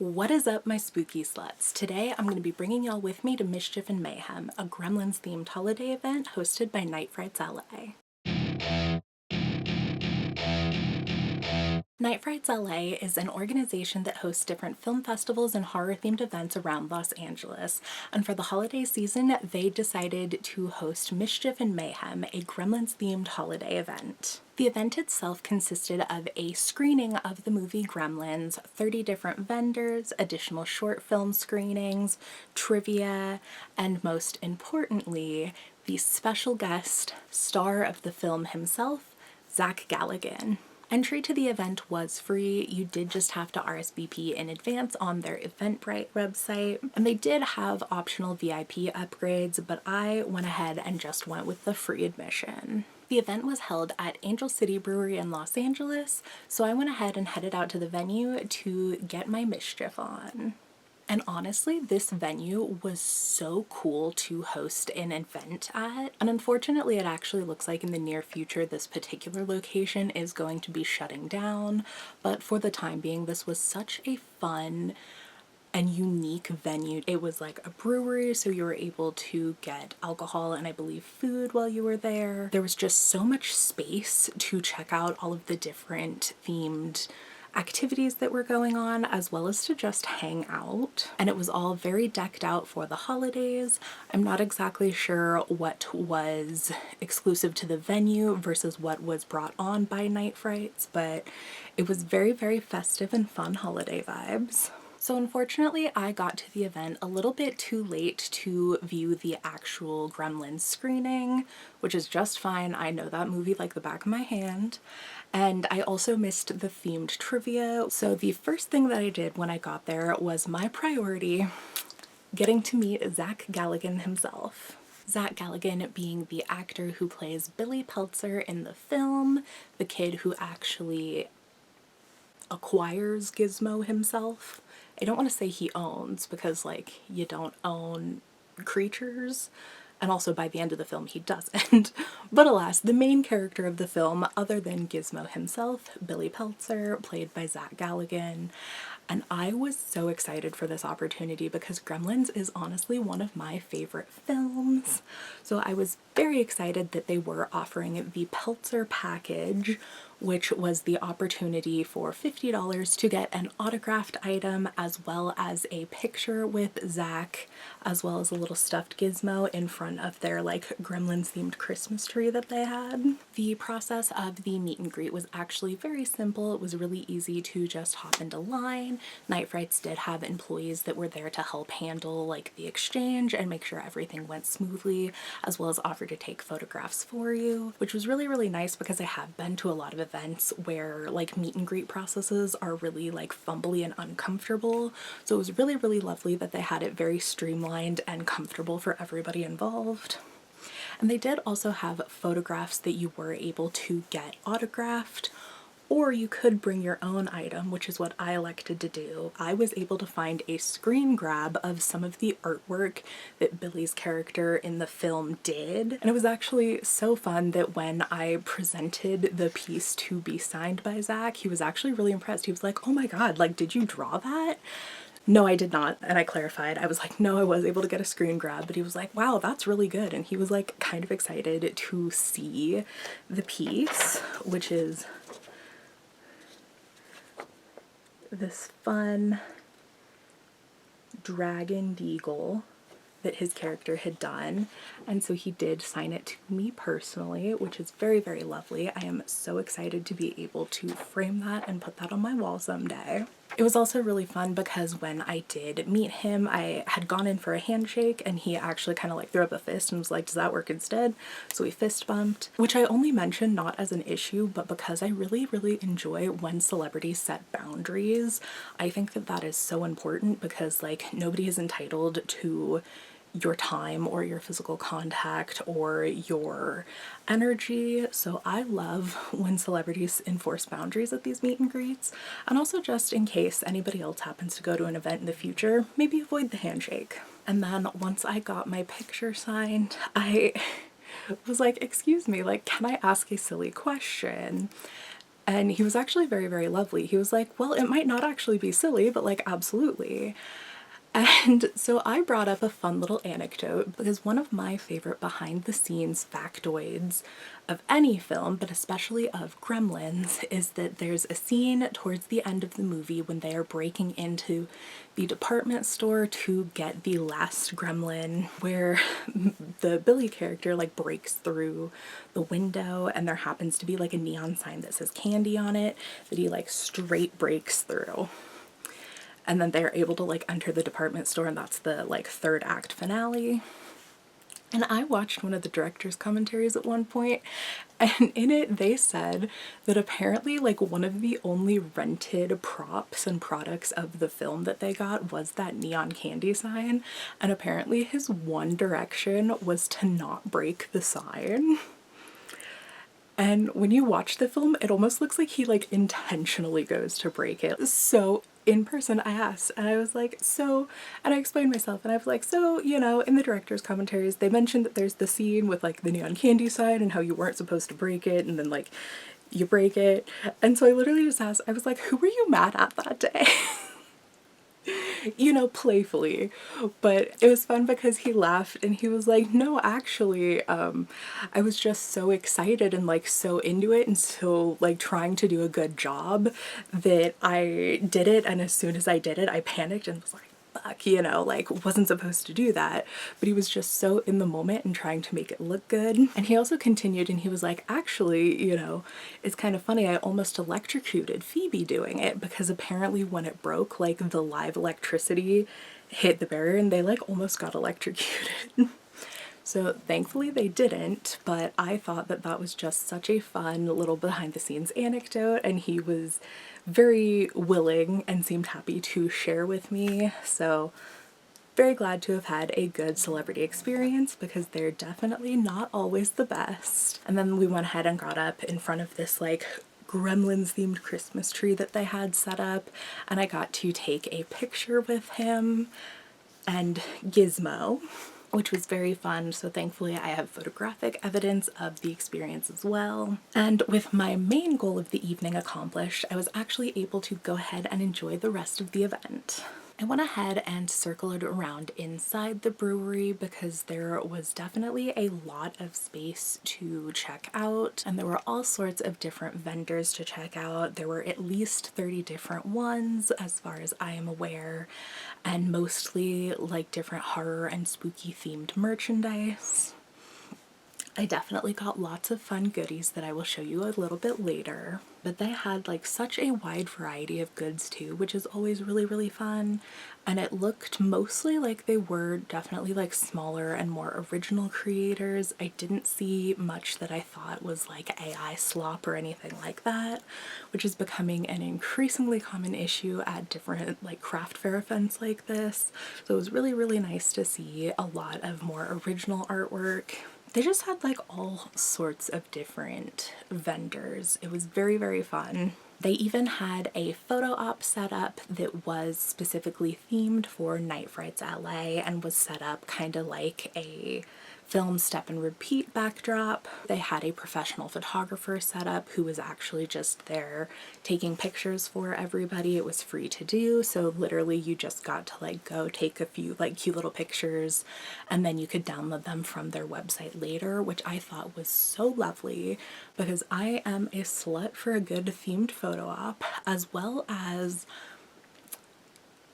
What is up, my spooky sluts? Today I'm going to be bringing y'all with me to Mischief and Mayhem, a Gremlins themed holiday event hosted by Night Frights LA. Night Frights LA is an organization that hosts different film festivals and horror-themed events around Los Angeles, and for the holiday season, they decided to host Mischief and Mayhem, a Gremlins-themed holiday event. The event itself consisted of a screening of the movie Gremlins, 30 different vendors, additional short film screenings, trivia, and most importantly, the special guest star of the film himself, Zach Galligan. Entry to the event was free. You did just have to RSVP in advance on their Eventbrite website, and they did have optional VIP upgrades, but I went ahead and just went with the free admission. The event was held at Angel City Brewery in Los Angeles, so I went ahead and headed out to the venue to get my mischief on. And honestly, this venue was so cool to host an event at. And unfortunately, it actually looks like in the near future, this particular location is going to be shutting down. But for the time being, this was such a fun and unique venue. It was like a brewery, so you were able to get alcohol and I believe food while you were there. There was just so much space to check out all of the different themed activities that were going on, as well as to just hang out. And it was all very decked out for the holidays. I'm not exactly sure what was exclusive to the venue versus what was brought on by Night Frights, but it was very, very festive and fun holiday vibes. So unfortunately, I got to the event a little bit too late to view the actual Gremlins screening, which is just fine. I know that movie like the back of my hand. And I also missed the themed trivia. So the first thing that I did when I got there was my priority, getting to meet Zach Galligan himself. Zach Galligan being the actor who plays Billy Peltzer in the film, the kid who actually acquires Gizmo himself. I don't want to say he owns, because like you don't own creatures, and also by the end of the film he doesn't. But alas, the main character of the film, other than Gizmo himself, Billy Peltzer, played by Zach Galligan. And I was so excited for this opportunity because Gremlins is honestly one of my favorite films. So I was very excited that they were offering the Peltzer package, which was the opportunity for $50 to get an autographed item as well as a picture with Zach, as well as a little stuffed Gizmo in front of their like Gremlins themed Christmas tree that they had. The process of the meet and greet was actually very simple. It was really easy to just hop into line. Night Frights did have employees that were there to help handle like the exchange and make sure everything went smoothly, as well as offer to take photographs for you, which was really, really nice because I have been to a lot of events where like meet and greet processes are really like fumbly and uncomfortable. So it was really, really lovely that they had it very streamlined and comfortable for everybody involved. And they did also have photographs that you were able to get autographed, or you could bring your own item, which is what I elected to do. I was able to find a screen grab of some of the artwork that Billy's character in the film did. And it was actually so fun that when I presented the piece to be signed by Zach, he was actually really impressed. He was like, "Oh my God, like, did you draw that?" No, I did not. And I clarified. I was like, no, I was able to get a screen grab, but he was like, wow, that's really good. And he was like kind of excited to see the piece, which is this fun dragon deagle that his character had done. And so he did sign it to me personally, which is very, very lovely. I am so excited to be able to frame that and put that on my wall someday. It was also really fun because when I did meet him, I had gone in for a handshake and he actually kind of like threw up a fist and was like, "Does that work instead?" So we fist bumped, which I only mention not as an issue, but because I really, really enjoy when celebrities set boundaries. I think that that is so important because like nobody is entitled to your time or your physical contact or your energy. So I love when celebrities enforce boundaries at these meet and greets. And also just in case anybody else happens to go to an event in the future, maybe avoid the handshake. And then once I got my picture signed, I was like, "Excuse me, like, can I ask a silly question?" And he was actually very, very lovely. He was like, well, it might not actually be silly, but like, absolutely. And so I brought up a fun little anecdote because one of my favorite behind the scenes factoids of any film, but especially of Gremlins, is that there's a scene towards the end of the movie when they are breaking into the department store to get the last gremlin, where the Billy character like breaks through the window and there happens to be like a neon sign that says candy on it that he like straight breaks through. And then they're able to like enter the department store, and that's the like third act finale. And I watched one of the director's commentaries at one point, and in it they said that apparently like one of the only rented props and products of the film that they got was that neon candy sign, and apparently his one direction was to not break the sign. And when you watch the film, it almost looks like he like intentionally goes to break it. So in person I asked, and I was like, so, and I explained myself, and I was like, so, you know, in the director's commentaries they mentioned that there's the scene with like the neon candy sign and how you weren't supposed to break it, and then like you break it. And so I literally just asked, I was like, who were you mad at that day? You know, playfully. But it was fun because he laughed and he was like, no, actually, I was just so excited and like so into it and so like trying to do a good job that I did it, and as soon as I did it I panicked and was like, fuck, you know, like wasn't supposed to do that. But he was just so in the moment and trying to make it look good. And he also continued and he was like, actually, you know, it's kind of funny, I almost electrocuted Phoebe doing it, because apparently when it broke, like the live electricity hit the barrier and they like almost got electrocuted. So thankfully they didn't, but I thought that that was just such a fun little behind the scenes anecdote, and he was very willing and seemed happy to share with me. So very glad to have had a good celebrity experience, because they're definitely not always the best. And then we went ahead and got up in front of this like Gremlins themed Christmas tree that they had set up, and I got to take a picture with him and Gizmo, which was very fun. So thankfully I have photographic evidence of the experience as well. And with my main goal of the evening accomplished, I was actually able to go ahead and enjoy the rest of the event. I went ahead and circled around inside the brewery because there was definitely a lot of space to check out, and there were all sorts of different vendors to check out. There were at least 30 different ones as far as I am aware, and mostly like different horror and spooky themed merchandise. I definitely got lots of fun goodies that I will show you a little bit later, but they had like such a wide variety of goods too, which is always really, really fun. And it looked mostly like they were definitely like smaller and more original creators. I didn't see much that I thought was like AI slop or anything like that, which is becoming an increasingly common issue at different like craft fair events like this. So it was really, really nice to see a lot of more original artwork. They just had like all sorts of different vendors. It was very, very fun. They even had a photo op set up that was specifically themed for Night Frights LA and was set up kind of like a film step and repeat backdrop. They had a professional photographer set up who was actually just there taking pictures for everybody. It was free to do, so literally you just got to like go take a few like cute little pictures and then you could download them from their website later, which I thought was so lovely because I am a slut for a good themed photo op, as well as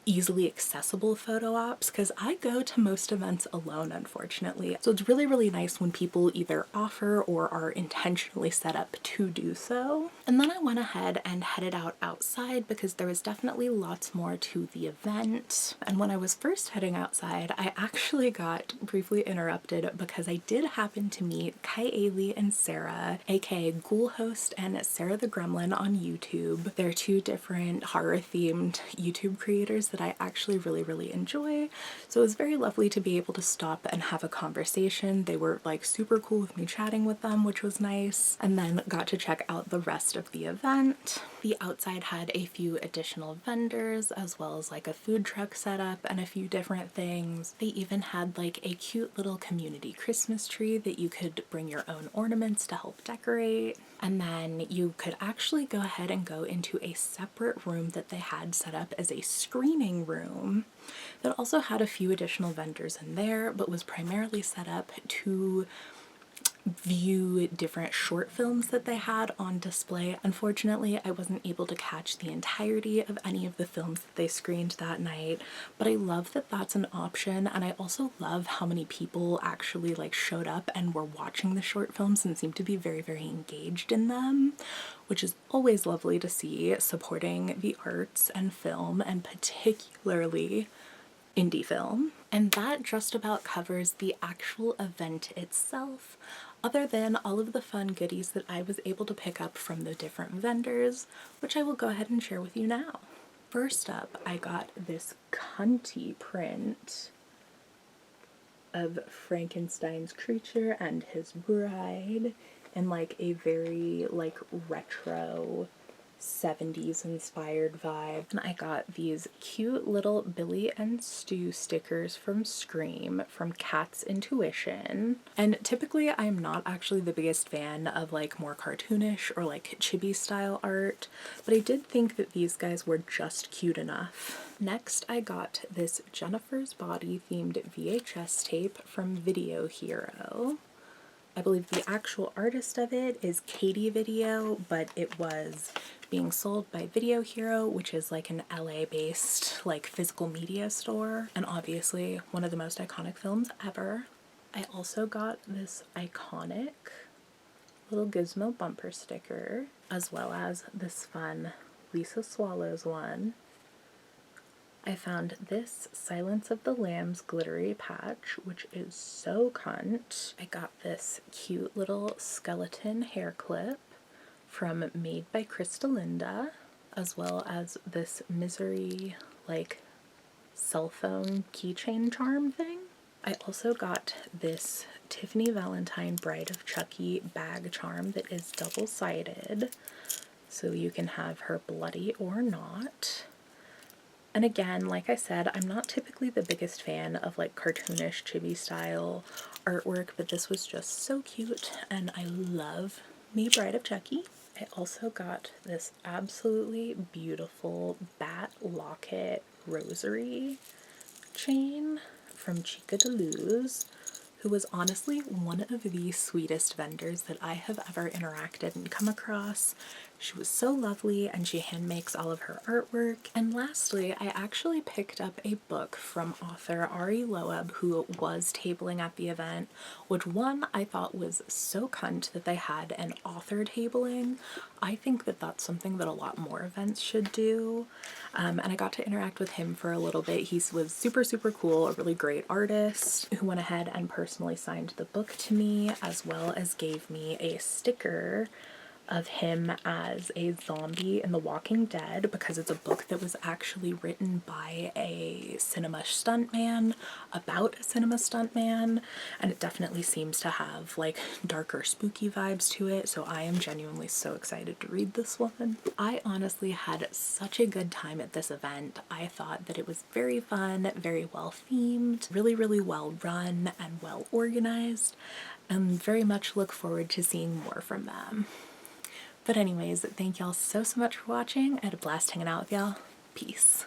easily accessible photo ops, because I go to most events alone, unfortunately. So it's really, really nice when people either offer or are intentionally set up to do so. And then I went ahead and headed out outside because there was definitely lots more to the event. And when I was first heading outside, I actually got briefly interrupted because I did happen to meet Kai Ailey and Sarah, aka Ghoul Host and Sarah the Gremlin on YouTube. They're two different horror themed YouTube creators that I actually really enjoy. So it was very lovely to be able to stop and have a conversation. They were like super cool with me chatting with them, which was nice. And then got to check out the rest of the event. The outside had a few additional vendors as well as like a food truck set up and a few different things. They even had like a cute little community Christmas tree that you could bring your own ornaments to help decorate. And then you could actually go ahead and go into a separate room that they had set up as a screening room that also had a few additional vendors in there, but was primarily set up to view different short films that they had on display. Unfortunately, I wasn't able to catch the entirety of any of the films that they screened that night, but I love that that's an option, and I also love how many people actually like showed up and were watching the short films and seemed to be very engaged in them, which is always lovely to see, supporting the arts and film, and particularly indie film. And that just about covers the actual event itself, other than all of the fun goodies that I was able to pick up from the different vendors, which I will go ahead and share with you now. First up, I got this cunty print of Frankenstein's creature and his bride in like a very like retro 70s inspired vibe. And I got these cute little Billy and Stu stickers from Scream from Cat's Intuition. And typically I'm not actually the biggest fan of like more cartoonish or like chibi style art, but I did think that these guys were just cute enough. Next, I got this Jennifer's Body themed VHS tape from Video Hero. I believe the actual artist of it is Kadi Video, but it was being sold by Video Hero, which is like an LA-based like physical media store, and obviously one of the most iconic films ever. I also got this iconic little Gizmo bumper sticker, as well as this fun Lisa Swallows one. I found this Silence of the Lambs glittery patch, which is so cunt. I got this cute little skeleton hair clip from Made by Cristalinda, as well as this Misery like cell phone keychain charm thing. I also got this Tiffany Valentine Bride of Chucky bag charm that is double-sided, so you can have her bloody or not. And again, like I said, I'm not typically the biggest fan of like cartoonish chibi style artwork, but this was just so cute and I love me Bride of Chucky. I also got this absolutely beautiful bat locket rosary chain from Chica De Luz, who was honestly one of the sweetest vendors that I have ever interacted and come across. She was so lovely, and she hand makes all of her artwork. And lastly, I actually picked up a book from author Ari Loeb, who was tabling at the event, which one I thought was so cunt that they had an author tabling. I think that that's something that a lot more events should do. And I got to interact with him for a little bit. He was super cool, a really great artist who went ahead and personally signed the book to me, as well as gave me a sticker of him as a zombie in The Walking Dead, because it's a book that was actually written by a cinema stuntman about a cinema stuntman, and it definitely seems to have like darker spooky vibes to it, so I am genuinely so excited to read this one. I honestly had such a good time at this event. I thought that it was very fun, very well themed, really well run and well organized, and very much look forward to seeing more from them. But anyways, thank y'all so much for watching. I had a blast hanging out with y'all. Peace.